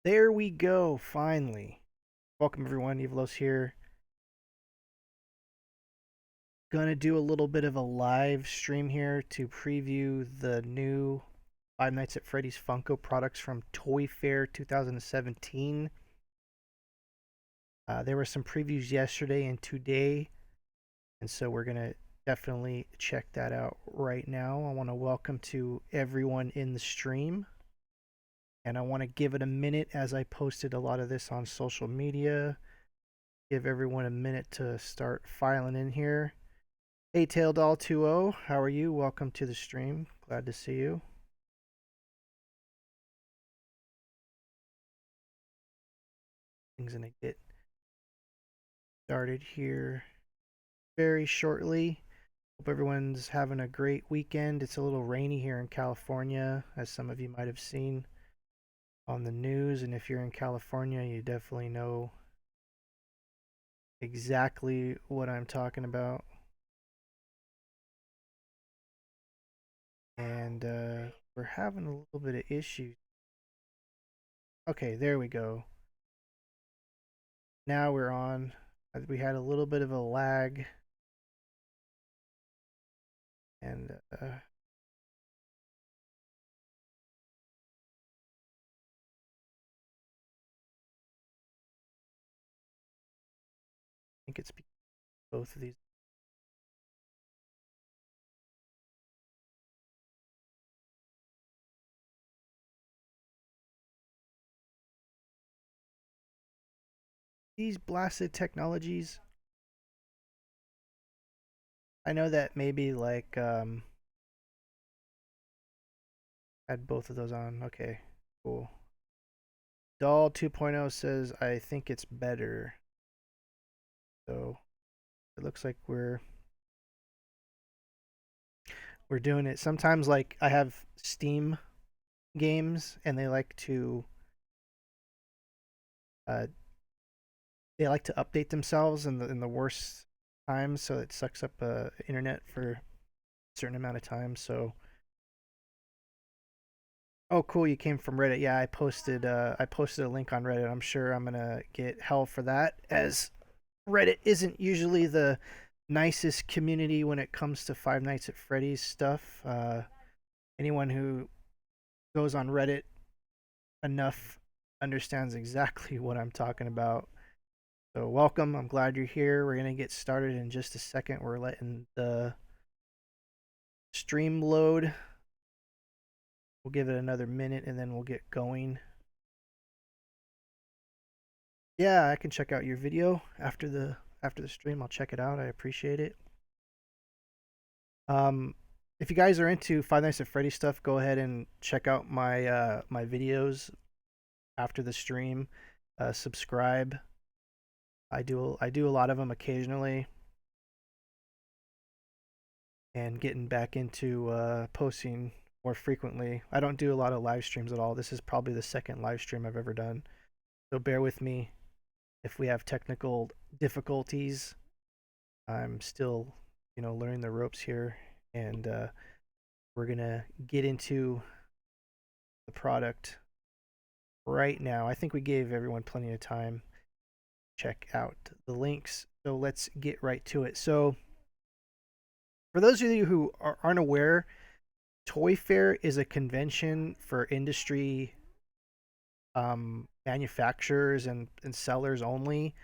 There we go, finally. Welcome everyone, Evilos here. Gonna do a little bit of a live stream here to preview the new Five Nights at Freddy's Funko products from Toy Fair 2017. There were some previews yesterday and today, and so we're gonna definitely check that out right now. I want to welcome to everyone in the stream, and I want to give it a minute as I posted a lot of this on social media. Give everyone a minute to start filing in here. Hey, TailDoll20, how are you? Welcome to the stream. Glad to see you. Things gonna get started here very shortly. Hope everyone's having a great weekend. It's a little rainy here in California, as some of you might have seen on the news. And if you're in California, you definitely know exactly what I'm talking about. And we're having a little bit of issues. Okay, there we go. Now we're on. We had a little bit of a lag, and I think it's both of these. These blasted technologies. I know that maybe like had both of those on. Okay, cool. Doll 2.0 says I think it's better. So it looks like we're doing it. Sometimes like I have Steam games and uh they like to update themselves in the worst times, so it sucks up internet for a certain amount of time. So oh cool, you came from Reddit. Yeah, I posted a link on Reddit. I'm sure I'm gonna get hell for that, as Reddit isn't usually the nicest community when it comes to Five Nights at Freddy's stuff. Anyone who goes on Reddit enough understands exactly what I'm talking about. So, welcome. I'm glad you're here. We're going to get started in just a second. We're letting the stream load. We'll give it another minute and then we'll get going. Yeah, I can check out your video after the stream. I'll check it out. I appreciate it. Um, if you guys are into Five Nights at Freddy stuff, go ahead and check out my videos after the stream. Subscribe. I do a lot of them occasionally, and getting back into posting more frequently. I don't do a lot of live streams at all. This is probably the second live stream I've ever done, so bear with me if we have technical difficulties. I'm still, learning the ropes here, and we're gonna get into the product right now. I think we gave everyone plenty of time to check out the links. So let's get right to it. So, for those of you who aren't aware, Toy Fair is a convention for industry manufacturers and sellers only.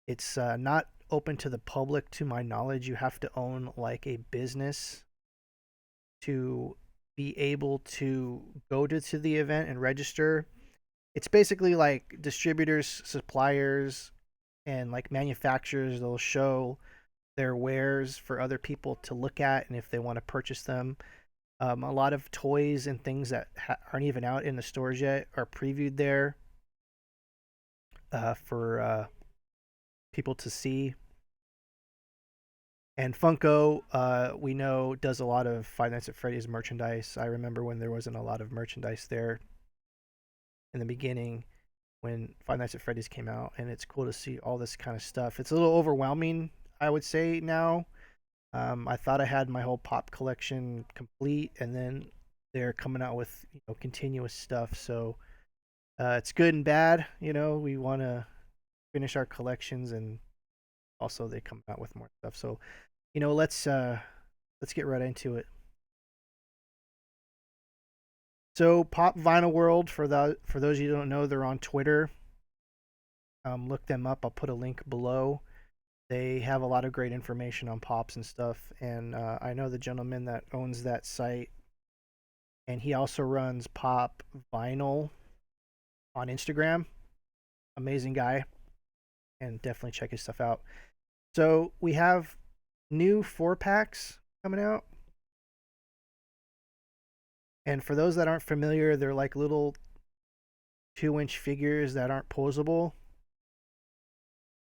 It's not open to the public, to my knowledge. You have to own like a business to be able to go to the event and register. It's basically like distributors, suppliers, and like manufacturers. They'll show their wares for other people to look at, and if they want to purchase them. A lot of toys and things that aren't even out in the stores yet are previewed there for people to see. And Funko, we know, does a lot of Five Nights at Freddy's merchandise. I remember when there wasn't a lot of merchandise there in the beginning when Five Nights at Freddy's came out, and it's cool to see all this kind of stuff. It's a little overwhelming, I would say, now. I thought I had my whole pop collection complete, and then they're coming out with continuous stuff. So It's good and bad. You know, we want to finish our collections, and also they come out with more stuff. So, you know, let's get right into it. So, Pop Vinyl World, for those of you who don't know, they're on Twitter. Look them up. I'll put a link below. They have a lot of great information on pops and stuff. And I know the gentleman that owns that site, and he also runs Pop Vinyl on Instagram. Amazing guy, and definitely check his stuff out. So we have new 4 packs coming out. And for those that aren't familiar, they're like little 2-inch figures that aren't posable.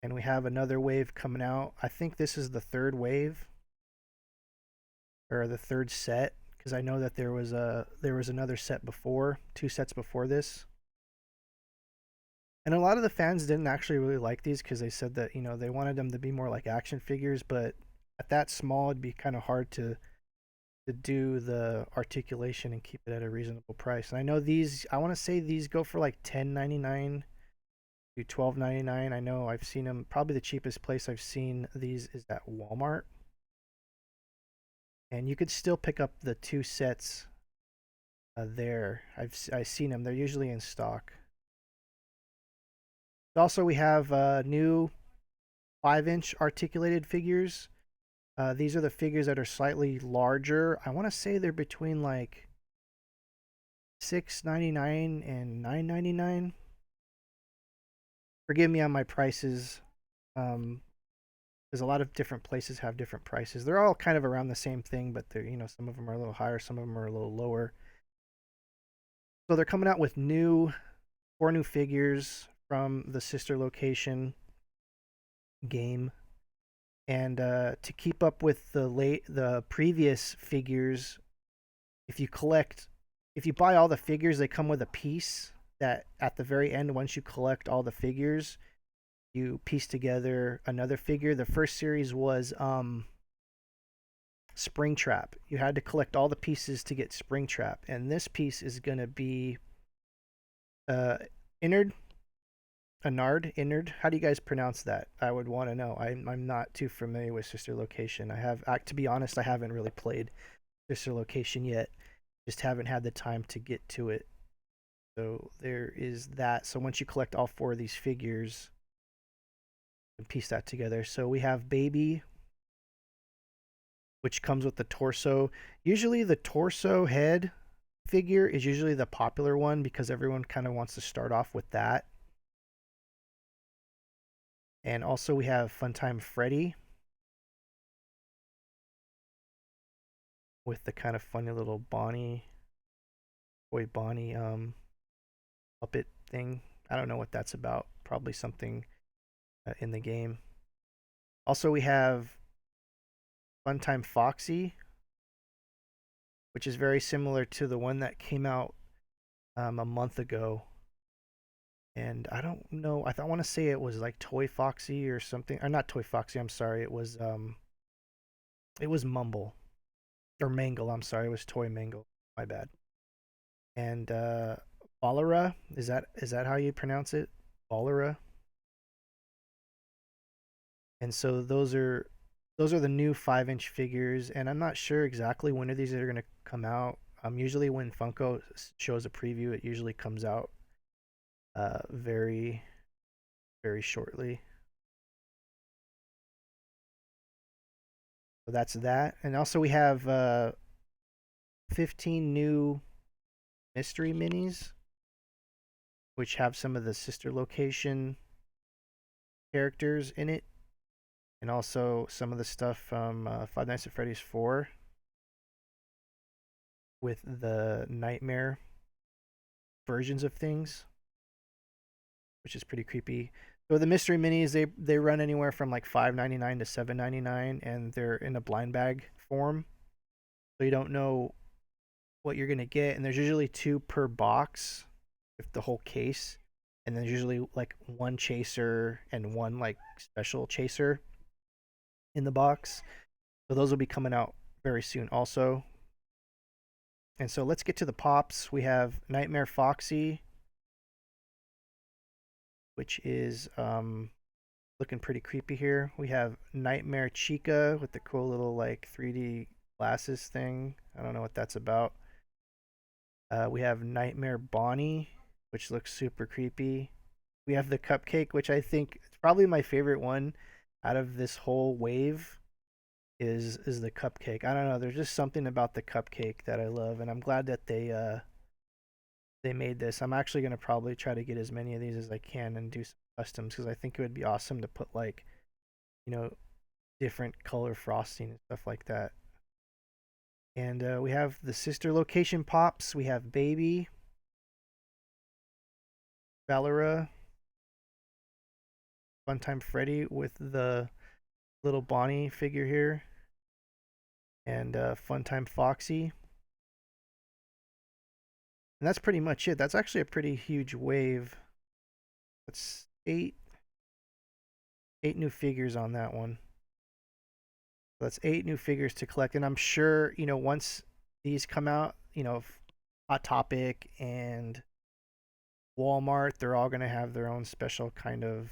And we have another wave coming out. I think this is the third wave or the third set, because I know that there was another set before, 2 sets before this. And a lot of the fans didn't actually really like these because they said that, you know, they wanted them to be more like action figures, but at that small it'd be kind of hard to do the articulation and keep it at a reasonable price. And I know these, I want to say these go for like $10.99 to $12.99. I know I've seen them, probably the cheapest place I've seen these is at Walmart. And you could still pick up the 2 sets there. I've seen them. They're usually in stock. Also, we have new 5-inch articulated figures. These are the figures that are slightly larger. I want to say they're between like $6.99 and $9.99. Forgive me on my prices, because a lot of different places have different prices. They're all kind of around the same thing, but they're, you know, some of them are a little higher, some of them are a little lower. So they're coming out with 4 new figures from the sister location game. And to keep up with the previous figures, if you buy all the figures, they come with a piece that at the very end, once you collect all the figures, you piece together another figure. The first series was Springtrap. You had to collect all the pieces to get Springtrap, and this piece is gonna be uh Innard, Innard. How do you guys pronounce that? I would want to know. I'm not too familiar with Sister Location. To be honest, I haven't really played Sister Location yet. Just haven't had the time to get to it. So there is that. So once you collect all 4 of these figures, and piece that together. So we have Baby, which comes with the torso. Usually the torso head figure is usually the popular one because everyone kind of wants to start off with that. And also we have Funtime Freddy with the kind of funny little Bonnie puppet thing. I don't know what that's about. Probably something in the game. Also we have Funtime Foxy, which is very similar to the one that came out a month ago. And I don't know. I want to say it was like Toy Foxy or something. Or not Toy Foxy. I'm sorry. It was Mumble or Mangle. I'm sorry. It was Toy Mangle. My bad. And Ballera, is that how you pronounce it? Ballera. And so those are the new 5-inch figures, and I'm not sure exactly when these are going to come out. Usually when Funko shows a preview, it usually comes out very very shortly. So that's that. And also we have 15 new mystery minis, which have some of the sister location characters in it, and also some of the stuff from Five Nights at Freddy's 4 with the nightmare versions of things, which is pretty creepy. So the mystery minis, they run anywhere from like $5.99 to $7.99, and they're in a blind bag form, so you don't know what you're gonna get. And there's usually 2 per box, with the whole case, and there's usually like 1 chaser and 1 like special chaser in the box. So those will be coming out very soon also. And so let's get to the pops. We have Nightmare Foxy, which is looking pretty creepy here. We have Nightmare Chica with the cool little like 3D glasses thing. I don't know what that's about. We have Nightmare Bonnie, which looks super creepy. We have the Cupcake, which I think is probably my favorite one out of this whole wave. Is the Cupcake. I don't know. There's just something about the Cupcake that I love, and I'm glad that they made this. I'm actually gonna probably try to get as many of these as I can and do some customs because I think it would be awesome to put like, you know, different color frosting and stuff like that. And we have the sister location pops. We have Baby, Valera, Funtime Freddy with the little Bonnie figure here, and Funtime Foxy. And that's pretty much it. That's actually a pretty huge wave. That's eight new figures on that one. So that's 8 new figures to collect, and I'm sure once these come out, Hot Topic and Walmart, they're all gonna have their own special kind of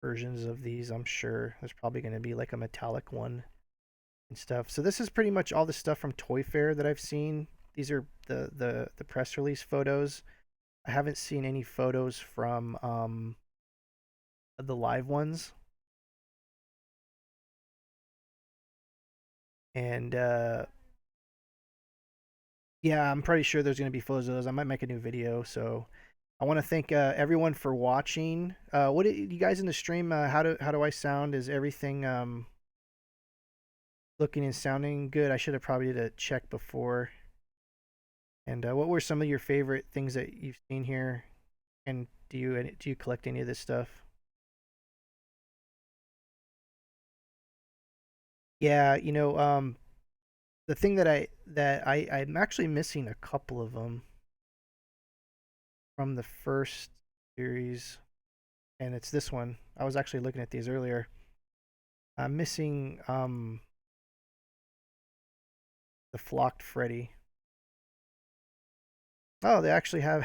versions of these. I'm sure there's probably gonna be like a metallic one and stuff. So this is pretty much all the stuff from Toy Fair that I've seen. These are the press release photos. I haven't seen any photos from the live ones. And yeah, I'm pretty sure there's going to be photos of those. I might make a new video. So I want to thank everyone for watching. What do you guys in the stream? How do I sound? Is everything looking and sounding good? I should have probably did a check before. And what were some of your favorite things that you've seen here? And do you collect any of this stuff? Yeah, the thing I'm actually missing a couple of them from the first series, and it's this one. I was actually looking at these earlier. I'm missing the flocked Freddy. Oh, they actually have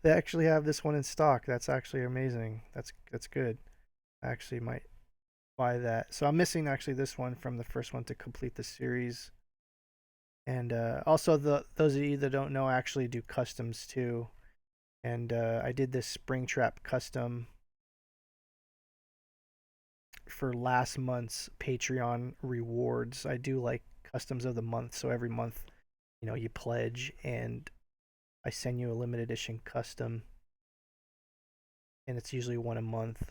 they actually have this one in stock. That's actually amazing. That's good. I actually might buy that. So I'm missing actually this one from the first one to complete the series. And also those of you that don't know, I actually do customs too. And I did this Springtrap custom for last month's Patreon rewards. I do like customs of the month, so every month, you pledge and I send you a limited edition custom, and it's usually one a month.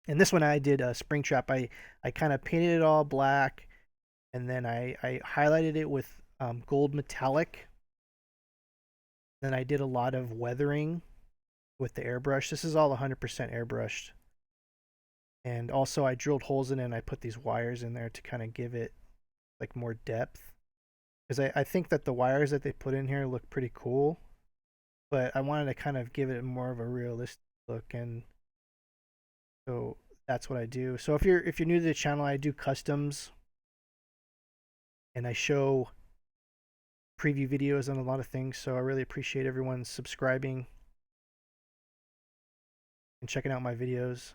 And this one I did a Springtrap. I kind of painted it all black, and then I highlighted it with gold metallic. Then I did a lot of weathering with the airbrush. This is all 100% airbrushed. And also I drilled holes in it and I put these wires in there to kind of give it like more depth. Because I think that the wires that they put in here look pretty cool. But I wanted to kind of give it more of a realistic look, and so that's what I do. So if you're new to the channel, I do customs and I show preview videos on a lot of things. So I really appreciate everyone subscribing and checking out my videos.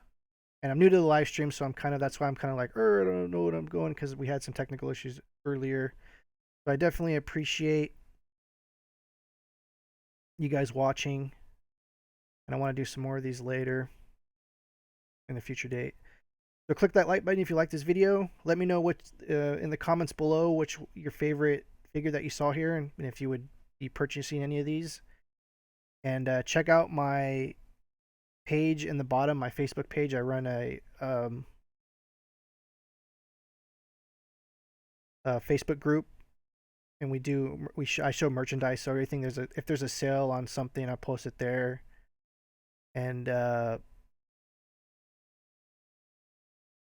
And I'm new to the live stream, so that's why I'm kind of like, I don't know what I'm going, because we had some technical issues earlier. So I definitely appreciate you guys watching, and I want to do some more of these later in a future date. So click that like button if you like this video. Let me know what in the comments below which your favorite figure that you saw here, and if you would be purchasing any of these. And check out my page in the bottom, my Facebook page. I run a Facebook group, and I show merchandise. So everything if there's a sale on something, I post it there. And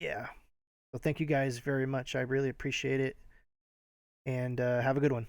yeah, so thank you guys very much. I really appreciate it, and have a good one.